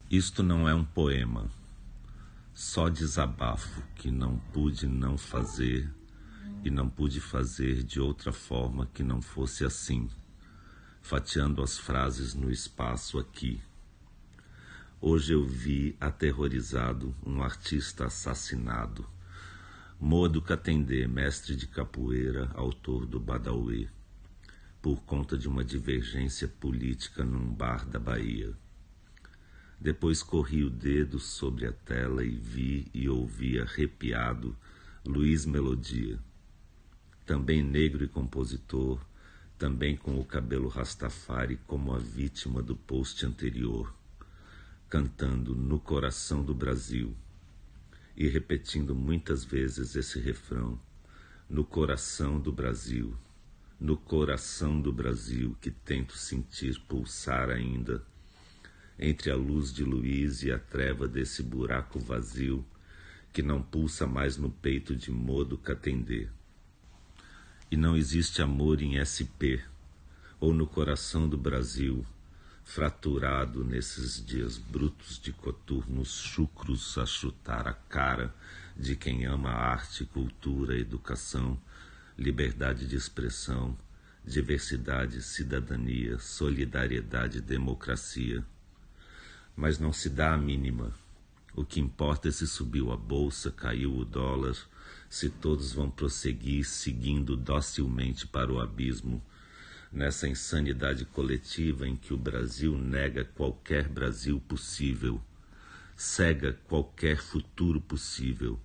Isto não é um poema, só desabafo que não pude não fazer e não pude fazer de outra forma que não fosse assim, fatiando as frases no espaço aqui. Hoje eu vi, aterrorizado, um artista assassinado. Modo Katendê, mestre de capoeira, autor do Badauê, por conta de uma divergência política num bar da Bahia. Depois corri o dedo sobre a tela e vi e ouvi arrepiado Luiz Melodia, também negro e compositor, também com o cabelo rastafari como a vítima do post anterior, cantando No Coração do Brasil e repetindo muitas vezes esse refrão, no coração do Brasil, no coração do Brasil que tento sentir pulsar ainda, entre a luz de Luiz e a treva desse buraco vazio que não pulsa mais no peito de Modo Katendê. E não existe amor em SP, ou no coração do Brasil, fraturado nesses dias brutos de coturnos chucros a chutar a cara de quem ama arte, cultura, educação, liberdade de expressão, diversidade, cidadania, solidariedade, democracia. Mas não se dá a mínima. O que importa é se subiu a bolsa, caiu o dólar, se todos vão prosseguir seguindo docilmente para o abismo, nessa insanidade coletiva em que o Brasil nega qualquer Brasil possível, cega qualquer futuro possível,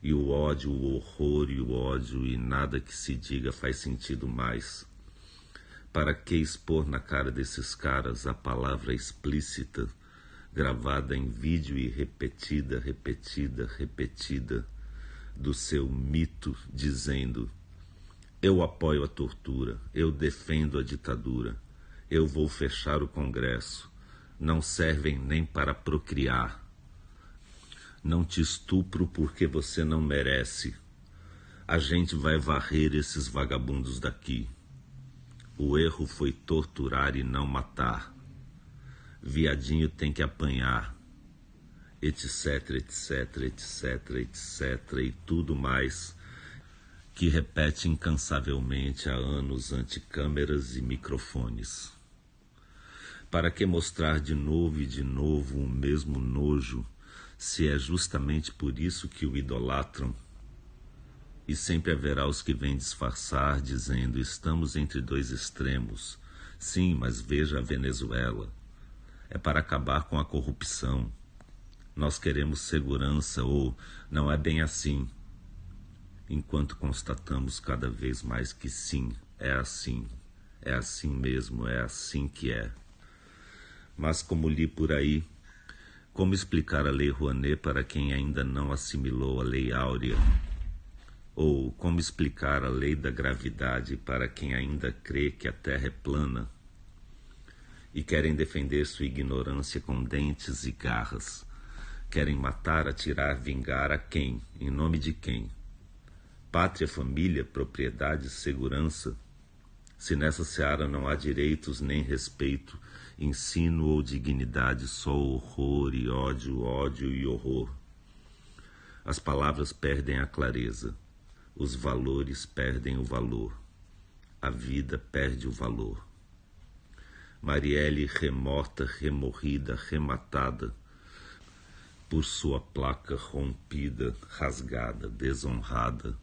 e o ódio, o horror e o ódio e nada que se diga faz sentido mais. Para que expor na cara desses caras a palavra explícita, gravada em vídeo e repetida, do seu mito, dizendo: eu apoio a tortura, eu defendo a ditadura, eu vou fechar o Congresso, não servem nem para procriar. Não te estupro porque você não merece. A gente vai varrer esses vagabundos daqui. O erro foi torturar e não matar. Viadinho tem que apanhar, etc, e tudo mais que repete incansavelmente há anos ante câmeras e microfones. Para que mostrar de novo e de novo o mesmo nojo, se é justamente por isso que o idolatram? E sempre haverá os que vêm disfarçar, dizendo: estamos entre dois extremos. Sim, mas veja a Venezuela. É para acabar com a corrupção. Nós queremos segurança, ou não é bem assim. Enquanto constatamos cada vez mais que sim, é assim mesmo, é assim que é. Mas como li por aí, como explicar a Lei Rouanet para quem ainda não assimilou a Lei Áurea? Ou como explicar a Lei da Gravidade para quem ainda crê que a Terra é plana? E querem defender sua ignorância com dentes e garras. Querem matar, atirar, vingar a quem? Em nome de quem? Pátria, família, propriedade, segurança? Se nessa seara não há direitos nem respeito, ensino ou dignidade, só horror e ódio, ódio e horror. As palavras perdem a clareza, os valores perdem o valor, a vida perde o valor. Marielle remorta, remorrida, rematada, por sua placa rompida, rasgada, desonrada,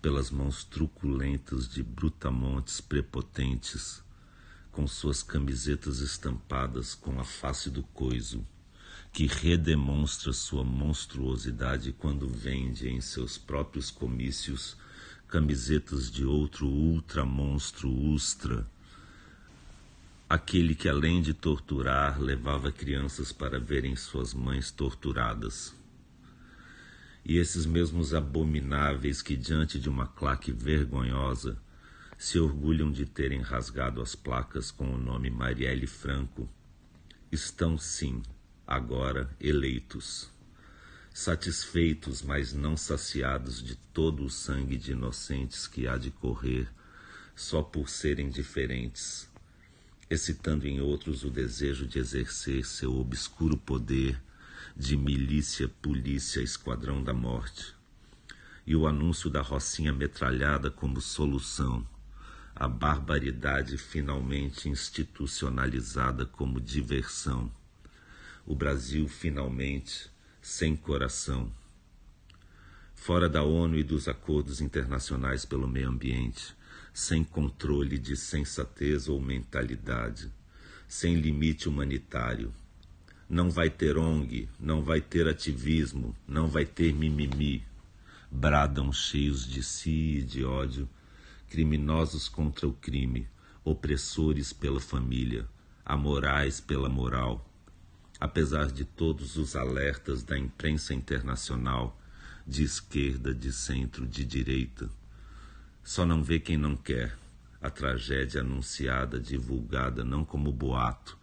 pelas mãos truculentas de brutamontes prepotentes, com suas camisetas estampadas com a face do coiso, que redemonstra sua monstruosidade quando vende em seus próprios comícios camisetas de outro ultramonstro ustra, aquele que, além de torturar, levava crianças para verem suas mães torturadas. E esses mesmos abomináveis que, diante de uma claque vergonhosa, se orgulham de terem rasgado as placas com o nome Marielle Franco, estão, sim, agora eleitos, satisfeitos, mas não saciados de todo o sangue de inocentes que há de correr só por serem diferentes, excitando em outros o desejo de exercer seu obscuro poder de milícia, polícia, esquadrão da morte, e o anúncio da rocinha metralhada como solução, a barbaridade finalmente institucionalizada como diversão, o Brasil finalmente sem coração, fora da ONU e dos acordos internacionais pelo meio ambiente, sem controle de sensatez ou mentalidade, sem limite humanitário. Não vai ter ONG, não vai ter ativismo, não vai ter mimimi. Bradam cheios de si e de ódio, criminosos contra o crime, opressores pela família, amorais pela moral. Apesar de todos os alertas da imprensa internacional, de esquerda, de centro, de direita, só não vê quem não quer a tragédia anunciada, divulgada não como boato,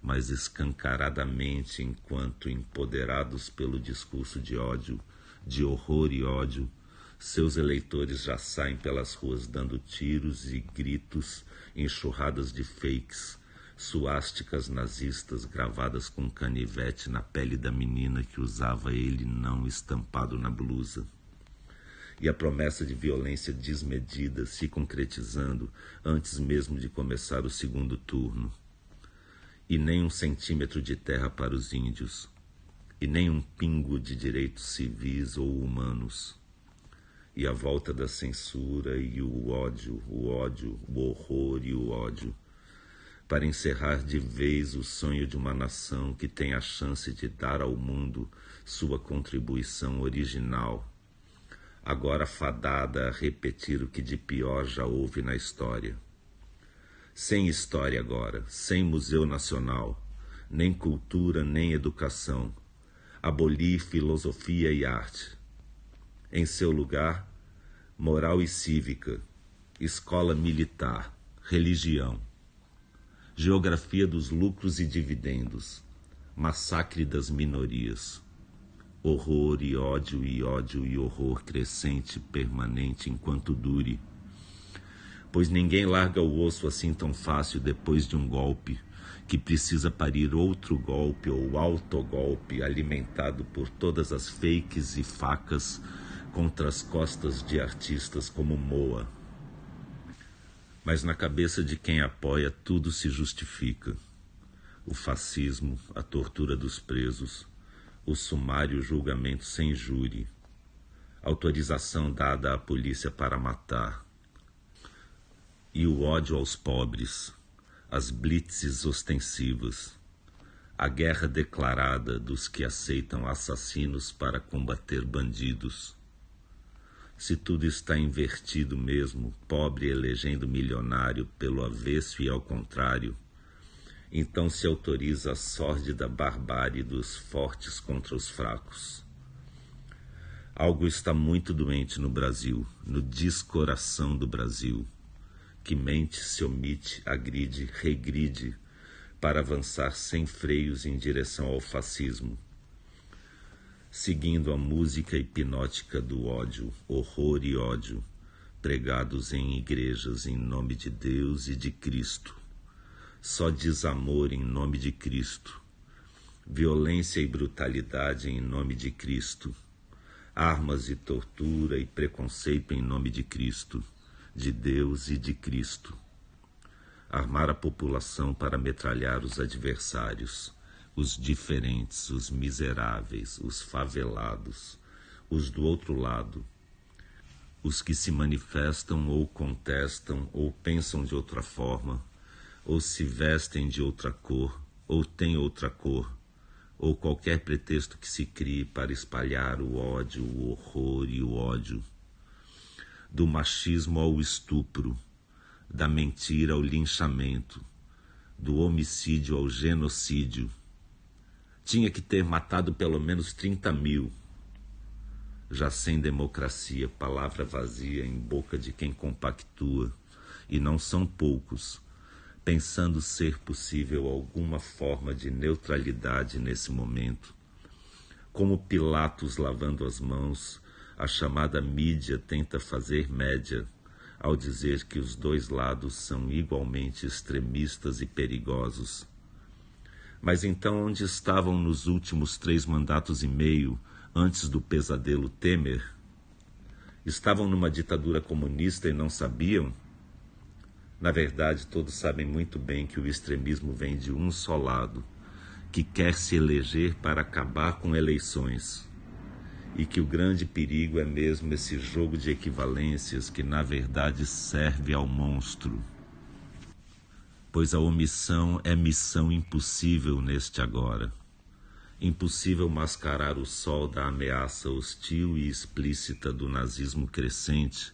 mas escancaradamente enquanto empoderados pelo discurso de ódio, de horror e ódio, seus eleitores já saem pelas ruas dando tiros e gritos, enxurradas de fakes, suásticas nazistas gravadas com canivete na pele da menina que usava ele não estampado na blusa. E a promessa de violência desmedida se concretizando antes mesmo de começar o segundo turno. E nem 1 centímetro de terra para os índios, e nem um pingo de direitos civis ou humanos. E a volta da censura e o ódio, o horror e o ódio, para encerrar de vez o sonho de uma nação que tem a chance de dar ao mundo sua contribuição original, agora fadada a repetir o que de pior já houve na história. Sem história agora, sem Museu Nacional, nem cultura nem educação, abolir filosofia e arte. Em seu lugar, moral e cívica, escola militar, religião, geografia dos lucros e dividendos, massacre das minorias, horror e ódio e horror crescente, permanente enquanto dure. Pois ninguém larga o osso assim tão fácil depois de um golpe, que precisa parir outro golpe ou autogolpe alimentado por todas as fakes e facas contra as costas de artistas como Moa. Mas na cabeça de quem apoia tudo se justifica. O fascismo, a tortura dos presos, o sumário julgamento sem júri, autorização dada à polícia para matar, e o ódio aos pobres, as blitzes ostensivas, a guerra declarada dos que aceitam assassinos para combater bandidos. Se tudo está invertido mesmo, pobre elegendo milionário pelo avesso e ao contrário, então se autoriza a sórdida barbárie dos fortes contra os fracos. Algo está muito doente no Brasil, no descoração do Brasil, que mente, se omite, agride, regride, para avançar sem freios em direção ao fascismo, seguindo a música hipnótica do ódio, horror e ódio, pregados em igrejas em nome de Deus e de Cristo. Só desamor em nome de Cristo, violência e brutalidade em nome de Cristo, armas e tortura e preconceito em nome de Cristo, de Deus e de Cristo. Armar a população para metralhar os adversários, os diferentes, os miseráveis, os favelados, os do outro lado, os que se manifestam ou contestam ou pensam de outra forma, ou se vestem de outra cor, ou têm outra cor, ou qualquer pretexto que se crie para espalhar o ódio, o horror e o ódio. Do machismo ao estupro, da mentira ao linchamento, do homicídio ao genocídio. Tinha que ter matado pelo menos 30 mil. Já sem democracia, palavra vazia em boca de quem compactua, e não são poucos, pensando ser possível alguma forma de neutralidade nesse momento. Como Pilatos lavando as mãos, a chamada mídia tenta fazer média, ao dizer que os dois lados são igualmente extremistas e perigosos. Mas então onde estavam nos últimos 3 mandatos e meio, antes do pesadelo Temer? Estavam numa ditadura comunista e não sabiam? Na verdade, todos sabem muito bem que o extremismo vem de um só lado, que quer se eleger para acabar com eleições. E que o grande perigo é mesmo esse jogo de equivalências que, na verdade, serve ao monstro. Pois a omissão é missão impossível neste agora. Impossível mascarar o sol da ameaça hostil e explícita do nazismo crescente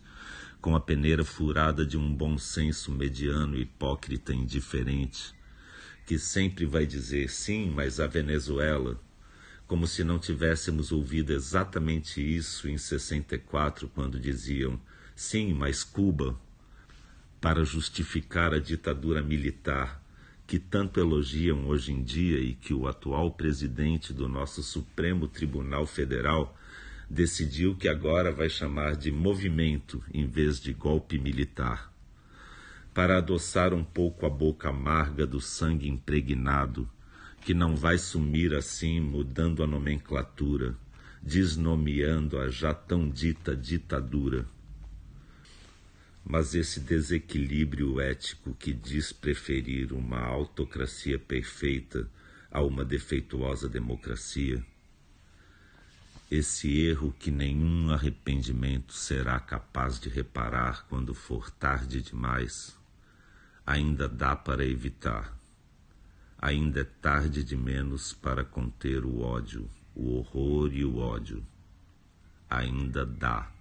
com a peneira furada de um bom senso mediano, hipócrita e indiferente, que sempre vai dizer sim, mas a Venezuela, como se não tivéssemos ouvido exatamente isso em 64, quando diziam sim, mas Cuba, para justificar a ditadura militar que tanto elogiam hoje em dia e que o atual presidente do nosso Supremo Tribunal Federal decidiu que agora vai chamar de movimento em vez de golpe militar, para adoçar um pouco a boca amarga do sangue impregnado, que não vai sumir assim mudando a nomenclatura, desnomeando a já tão dita ditadura. Mas esse desequilíbrio ético que diz preferir uma autocracia perfeita a uma defeituosa democracia, esse erro que nenhum arrependimento será capaz de reparar quando for tarde demais, ainda dá para evitar. Ainda é tarde de menos para conter o ódio, o horror e o ódio. Ainda dá.